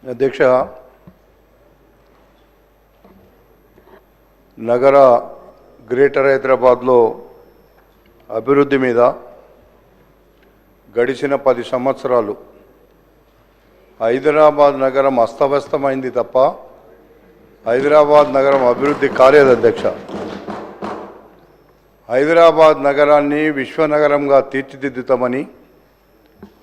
అధ్యక్ష, నగర గ్రేటర్ హైదరాబాద్లో అభివృద్ధి మీద గడిచిన 10 సంవత్సరాలు హైదరాబాద్ నగరం అస్తవ్యస్తమైంది తప్ప హైదరాబాద్ నగరం అభివృద్ధి కాలేదు అధ్యక్ష. హైదరాబాద్ నగరాన్ని విశ్వనగరంగా తీర్చిదిద్దుతామని,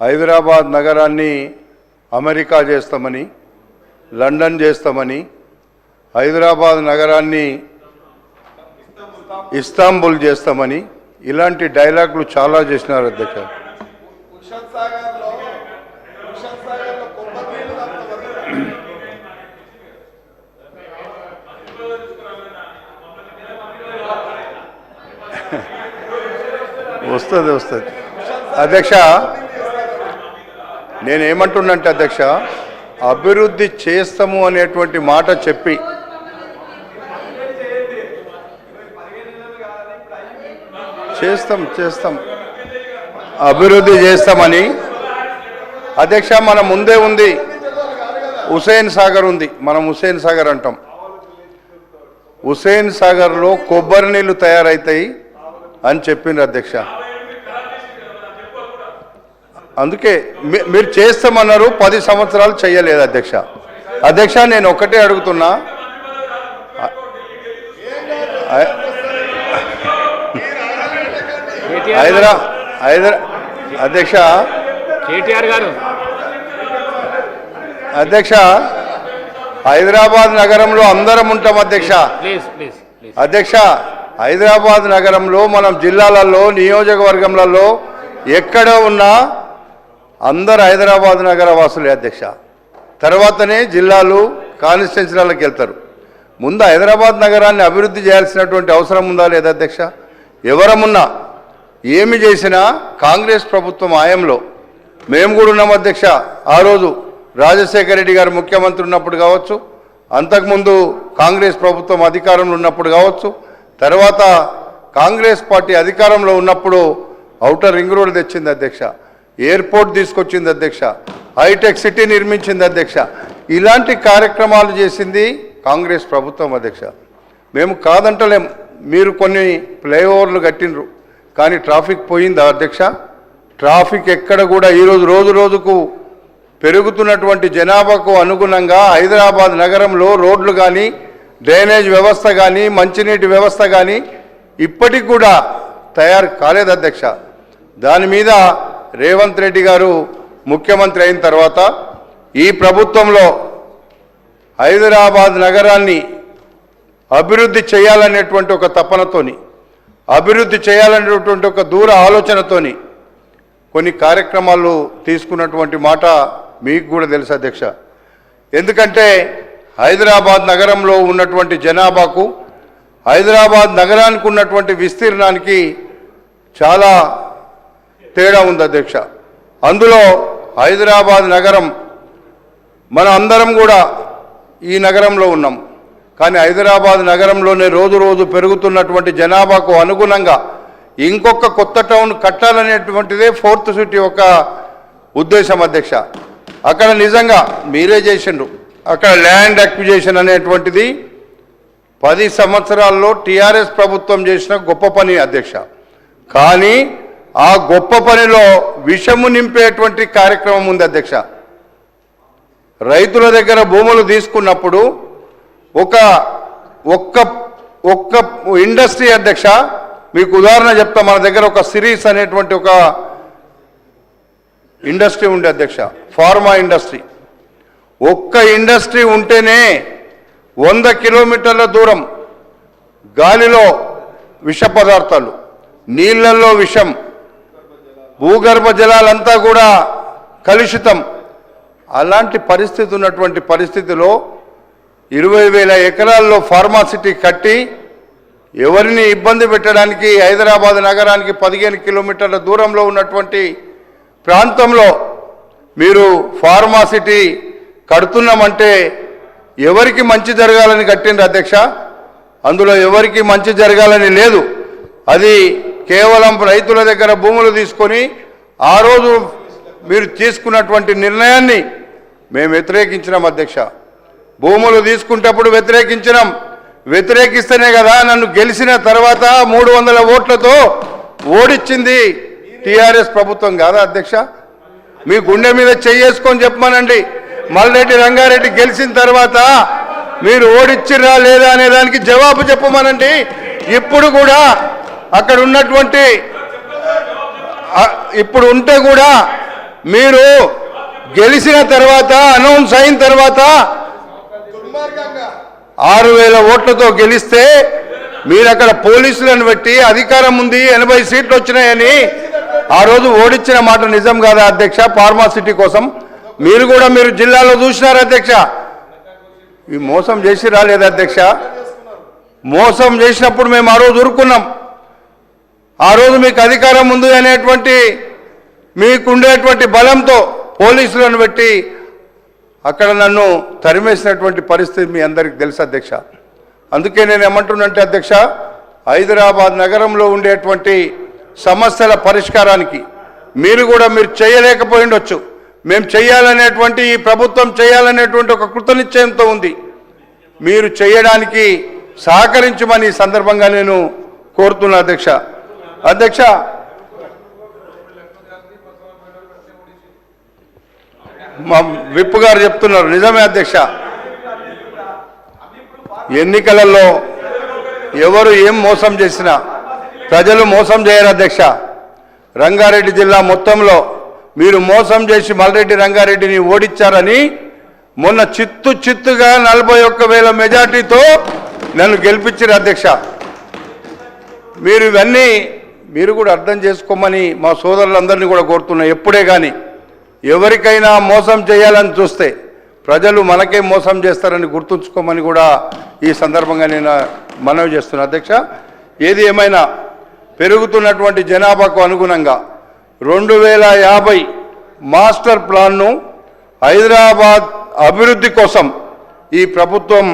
హైదరాబాద్ నగరాన్ని అమెరికా చేస్తామని, లండన్ చేస్తామని, హైదరాబాద్ నగరాన్ని ఇస్తాంబుల్ చేస్తామని ఇలాంటి డైలాగులు చాలా చేసినారు అధ్యక్ష. వస్తుంది అధ్యక్ష. నేనేమంటున్నంటే అధ్యక్ష, అభివృద్ధి చేస్తాము అనేటువంటి మాట చెప్పి చేస్తాం అభివృద్ధి చేస్తామని అధ్యక్ష, మన ముందే ఉంది హుసేన్ సాగర్ ఉంది. మనం హుసేన్ సాగర్ అంటాం. హుసేన్ సాగర్లో కొబ్బరి నీళ్ళు తయారవుతాయి అని చెప్పిండ్రు అధ్యక్ష. అందుకే మీరు చేస్తామన్నారు, 10 సంవత్సరాలు చేయలేదు అధ్యక్ష. అధ్యక్ష, నేను ఒకటే అడుగుతున్నా, అధ్యక్ష కేటీఆర్ గారు అధ్యక్ష, హైదరాబాద్ నగరంలో అందరం ఉంటాం అధ్యక్ష. అధ్యక్ష, హైదరాబాద్ నగరంలో మనం జిల్లాలలో నియోజకవర్గంలో ఎక్కడ ఉన్నా అందరు హైదరాబాద్ నగర వాసులే అధ్యక్ష. తర్వాతనే జిల్లాలు కాన్స్టిట్యున్సీలకు వెళ్తారు. ముందు హైదరాబాద్ నగరాన్ని అభివృద్ధి చేయాల్సినటువంటి అవసరం ఉందా లేదా అధ్యక్ష? ఎవరమున్నా ఏమి చేసినా కాంగ్రెస్ ప్రభుత్వం హయాంలో మేము కూడా ఉన్నాం అధ్యక్ష. ఆ రోజు రాజశేఖర రెడ్డి గారు ముఖ్యమంత్రి ఉన్నప్పుడు కావచ్చు, అంతకుముందు కాంగ్రెస్ ప్రభుత్వం అధికారంలో ఉన్నప్పుడు కావచ్చు, తర్వాత కాంగ్రెస్ పార్టీ అధికారంలో ఉన్నప్పుడు ఔటర్ రింగ్ రోడ్ తెచ్చింది అధ్యక్ష, ఎయిర్పోర్ట్ తీసుకొచ్చింది అధ్యక్ష, హైటెక్ సిటీ నిర్మించింది అధ్యక్ష. ఇలాంటి కార్యక్రమాలు చేసింది కాంగ్రెస్ ప్రభుత్వం అధ్యక్ష. మేము కాదంటలేం. మీరు కొన్ని ఫ్లైఓవర్లు కట్టినరు, కానీ ట్రాఫిక్ పోయిందా అధ్యక్ష? ట్రాఫిక్ ఎక్కడ కూడా ఈరోజు రోజు రోజుకు పెరుగుతున్నటువంటి జనాభాకు అనుగుణంగా హైదరాబాద్ నగరంలో రోడ్లు కానీ, డ్రైనేజ్ వ్యవస్థ కానీ, మంచినీటి వ్యవస్థ కానీ ఇప్పటికి కూడా తయారు కాలేదు అధ్యక్ష. దాని మీద రేవంత్ రెడ్డి గారు ముఖ్యమంత్రి అయిన తర్వాత ఈ ప్రభుత్వంలో హైదరాబాద్ నగరాన్ని అభివృద్ధి చేయాలనేటువంటి ఒక తపనతోని, అభివృద్ధి చేయాలనేటువంటి ఒక దూర ఆలోచనతోని కొన్ని కార్యక్రమాలు తీసుకున్నటువంటి మాట మీకు కూడా తెలుసు అధ్యక్ష. ఎందుకంటే హైదరాబాద్ నగరంలో ఉన్నటువంటి జనాభాకు, హైదరాబాద్ నగరానికి ఉన్నటువంటి విస్తీర్ణానికి చాలా తేడా ఉంది అధ్యక్ష. అందులో హైదరాబాద్ నగరం, మన అందరం కూడా ఈ నగరంలో ఉన్నాం, కానీ హైదరాబాద్ నగరంలోనే రోజు రోజు పెరుగుతున్నటువంటి జనాభాకు అనుగుణంగా ఇంకొక కొత్త టౌన్ కట్టాలనేటువంటిదే 4th సిటీ ఒక ఉద్దేశం అధ్యక్ష. అక్కడ నిజంగా మీరే చేసిండ్రు. అక్కడ ల్యాండ్ అక్విజిషన్ అనేటువంటిది 10 సంవత్సరాల్లో టీఆర్ఎస్ ప్రభుత్వం చేసిన గొప్ప పని అధ్యక్ష. కానీ ఆ గొప్ప పనిలో విషము నింపేటువంటి కార్యక్రమం ఉంది అధ్యక్ష. రైతుల దగ్గర భూములు తీసుకున్నప్పుడు ఒక్క ఇండస్ట్రీ అధ్యక్ష, మీకు ఉదాహరణ చెప్తా. మన దగ్గర ఒక సిరీస్ అనేటువంటి ఒక ఇండస్ట్రీ ఉండే అధ్యక్ష, ఫార్మా ఇండస్ట్రీ. ఒక్క ఇండస్ట్రీ ఉంటేనే 100 కిలోమీటర్ల దూరం గాలిలో విష పదార్థాలు, నీళ్లలో విషం, భూగర్భ జలాలంతా కూడా కలుషితం. అలాంటి పరిస్థితి ఉన్నటువంటి పరిస్థితిలో 20,000 ఎకరాల్లో ఫార్మాసిటీ కట్టి ఎవరిని ఇబ్బంది పెట్టడానికి హైదరాబాద్ నగరానికి 15 కిలోమీటర్ల దూరంలో ఉన్నటువంటి ప్రాంతంలో మీరు ఫార్మాసిటీ కడుతున్నామంటే ఎవరికి మంచి జరగాలని కట్టిండ్రు అధ్యక్ష? అందులో ఎవరికి మంచి జరగాలని లేదు. అది కేవలం రైతుల దగ్గర భూములు తీసుకొని ఆ రోజు మీరు తీసుకున్నటువంటి నిర్ణయాన్ని మేము వ్యతిరేకించినాం అధ్యక్ష. భూములు తీసుకుంటప్పుడు వ్యతిరేకించినాం. వ్యతిరేకిస్తేనే కదా నన్ను గెలిచిన తర్వాత 300 ఓట్లతో ఓడించింది టీఆర్ఎస్ ప్రభుత్వం కాదా అధ్యక్ష? మీ గుండె మీద చేసుకొని చెప్పమనండి. మల్రెడ్డి రంగారెడ్డి గెలిచిన తర్వాత మీరు ఓడించిరా లేదా అనే దానికి జవాబు చెప్పమనండి. ఇప్పుడు కూడా అక్కడ ఉన్నటువంటి ఇప్పుడు ఉంటే కూడా మీరు గెలిచిన తర్వాత అనౌన్స్ అయిన తర్వాత 6,000 ఓట్లతో గెలిస్తే మీరు అక్కడ పోలీసులను పెట్టి అధికారం ఉంది 80 సీట్లు వచ్చినాయని ఆ రోజు ఓడించిన మాట నిజం కాదా అధ్యక్ష? ఫార్మాసిటీ కోసం మీరు జిల్లాలో చూసినారు అధ్యక్ష. ఈ మోసం చేసి రాలేదు అధ్యక్ష. మోసం చేసినప్పుడు మేము ఆ రోజు ఊరుకున్నాం. ఆ రోజు మీకు అధికారం ఉంది అనేటువంటి మీకుండేటువంటి బలంతో పోలీసులను పెట్టి అక్కడ నన్ను తరిమేసినటువంటి పరిస్థితి మీ అందరికీ తెలుసు అధ్యక్ష. అందుకే నేను ఏమంటున్నంటే అధ్యక్ష, హైదరాబాద్ నగరంలో ఉండేటువంటి సమస్యల పరిష్కారానికి మీరు చేయలేకపోయిండొచ్చు. మేము చేయాలనేటువంటి ఈ ప్రభుత్వం చేయాలనేటువంటి ఒక కృతనిశ్చయంతో ఉంది. మీరు చేయడానికి సహకరించమని ఈ సందర్భంగా నేను కోరుతున్నా అధ్యక్ష. అధ్యక్ష, మా విప్ గారు చెప్తున్నారు, నిజమే అధ్యక్ష. ఎన్నికలలో ఎవరు ఏం మోసం చేసినా ప్రజలు మోసం చేయరు అధ్యక్ష. రంగారెడ్డి జిల్లా మొత్తంలో మీరు మోసం చేసి మల్రెడ్డి రంగారెడ్డిని ఓడించారని మొన్న చిత్తుగా 41,000 మెజార్టీతో నన్ను గెలిపించారు అధ్యక్ష. ఇవన్నీ మీరు కూడా అర్థం చేసుకోమని మా సోదరులందరినీ కూడా కోరుతున్నా. ఎప్పుడే కానీ ఎవరికైనా మోసం చేయాలని చూస్తే ప్రజలు మనకే మోసం చేస్తారని గుర్తుంచుకోమని కూడా ఈ సందర్భంగా నేను మనవి చేస్తున్నా అధ్యక్ష. ఏది ఏమైనా పెరుగుతున్నటువంటి జనాభాకు అనుగుణంగా 2050 మాస్టర్ ప్లాన్ను హైదరాబాద్ అభివృద్ధి కోసం ఈ ప్రభుత్వం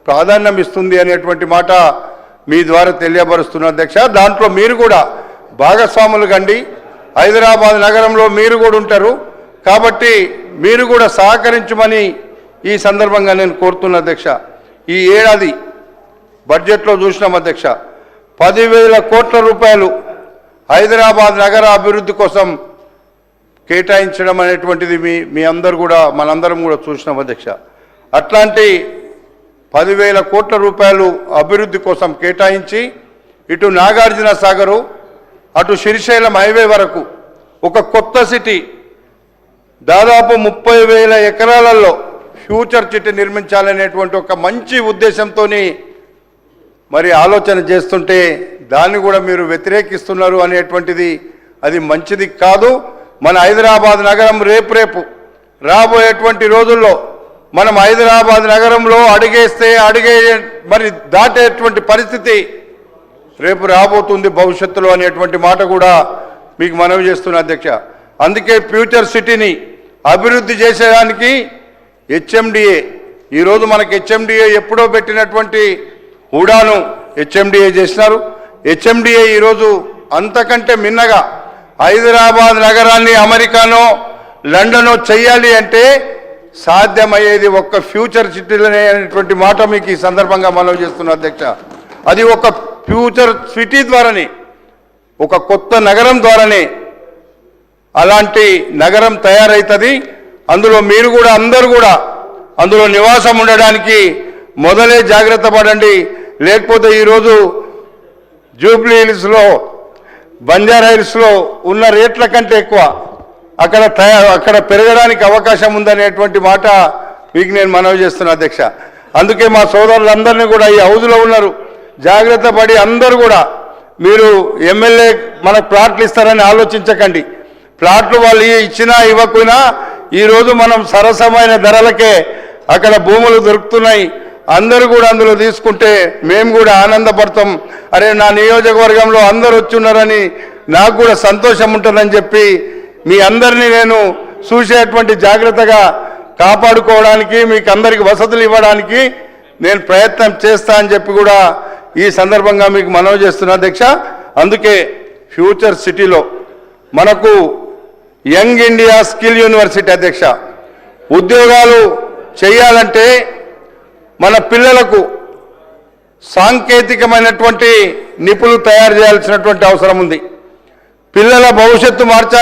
ప్రాధాన్యం ఇస్తుంది అనేటువంటి మాట మీ ద్వారా తెలియపరుస్తున్న అధ్యక్ష. దాంట్లో మీరు కూడా భాగస్వాములు కండి. హైదరాబాద్ నగరంలో మీరు కూడా ఉంటారు కాబట్టి మీరు కూడా సహకరించమని ఈ సందర్భంగా నేను కోరుతున్నా అధ్యక్ష. ఈ ఏడాది బడ్జెట్లో చూసినాం అధ్యక్ష, 10,000 కోట్ల రూపాయలు హైదరాబాద్ నగర అభివృద్ధి కోసం కేటాయించడం అనేటువంటిది మీ అందరూ కూడా మనందరం కూడా చూసినాం అధ్యక్ష. అట్లాంటి 10,000 కోట్ల రూపాయలు అభివృద్ధి కోసం కేటాయించి ఇటు నాగార్జున సాగరు అటు శ్రీశైలం హైవే వరకు ఒక కొత్త సిటీ దాదాపు 30,000 ఎకరాలలో ఫ్యూచర్ సిటీ నిర్మించాలనేటువంటి ఒక మంచి ఉద్దేశంతో మరి ఆలోచన చేస్తుంటే దాన్ని కూడా మీరు వ్యతిరేకిస్తున్నారు అనేటువంటిది అది మంచిది కాదు. మన హైదరాబాద్ నగరం రేపు రాబోయేటువంటి రోజుల్లో మనం హైదరాబాద్ నగరంలో అడిగే మరి దాటేటువంటి పరిస్థితి రేపు రాబోతుంది భవిష్యత్తులో అనేటువంటి మాట కూడా మీకు మనవి చేస్తున్నా అధ్యక్ష. అందుకే ఫ్యూచర్ సిటీని అభివృద్ధి చేసేదానికి హెచ్ఎండిఏ ఈరోజు మనకి హెచ్ఎండిఏ ఎప్పుడో పెట్టినటువంటి హుడాను హెచ్ఎండిఏ చేసినారు. హెచ్ఎండిఏ ఈరోజు అంతకంటే మిన్నగా హైదరాబాద్ నగరాన్ని అమెరికానో లండనో చేయాలి అంటే సాధ్యమయ్యేది ఒక్క ఫ్యూచర్ సిటీలోనే అనేటువంటి మాట మీకు ఈ సందర్భంగా మనవి చేస్తున్నా అధ్యక్ష. అది ఒక ఫ్యూచర్ సిటీ ద్వారానే, ఒక కొత్త నగరం ద్వారానే అలాంటి నగరం తయారవుతుంది. అందులో మీరు కూడా అందరూ కూడా అందులో నివాసం ఉండడానికి మొదలే జాగ్రత్త పడండి. లేకపోతే ఈరోజు జూబ్లీ హిల్స్లో బంజారా హిల్స్లో ఉన్న రేట్ల కంటే ఎక్కువ అక్కడ పెరగడానికి అవకాశం ఉందనేటువంటి మాట మీకు నేను మనవి చేస్తున్నా అధ్యక్ష. అందుకే మా సోదరులందరినీ కూడా ఈ హౌజ్లో ఉన్నారు, జాగ్రత్త పడి అందరూ కూడా మీరు ఎమ్మెల్యే మనకు ప్లాట్లు ఇస్తారని ఆలోచించకండి. ప్లాట్లు వాళ్ళు ఇచ్చినా ఇవ్వకపోయినా ఈరోజు మనం సరసమైన ధరలకే అక్కడ భూములు దొరుకుతున్నాయి. అందరూ కూడా అందులో తీసుకుంటే మేము కూడా ఆనందపడతాం. అరే నా నియోజకవర్గంలో అందరూ వచ్చున్నారని నాకు కూడా సంతోషం ఉంటుందని చెప్పి మీ అందరినీ నేను చూసేటువంటి జాగ్రత్తగా కాపాడుకోవడానికి మీకు అందరికి వసతులు ఇవ్వడానికి నేను ప్రయత్నం చేస్తా అని చెప్పి కూడా ఈ సందర్భంగా మీకు మనవి చేస్తున్నా అధ్యక్ష. అందుకే ఫ్యూచర్ సిటీలో మనకు యంగ్ ఇండియా స్కిల్ యూనివర్సిటీ అధ్యక్ష ఉద్యోగాలు చేయాలంటే మన పిల్లలకు సాంకేతికమైనటువంటి నిపుణులు తయారు చేయాల్సినటువంటి అవసరం ఉంది. పిల్లల భవిష్యత్తు మార్చాలి.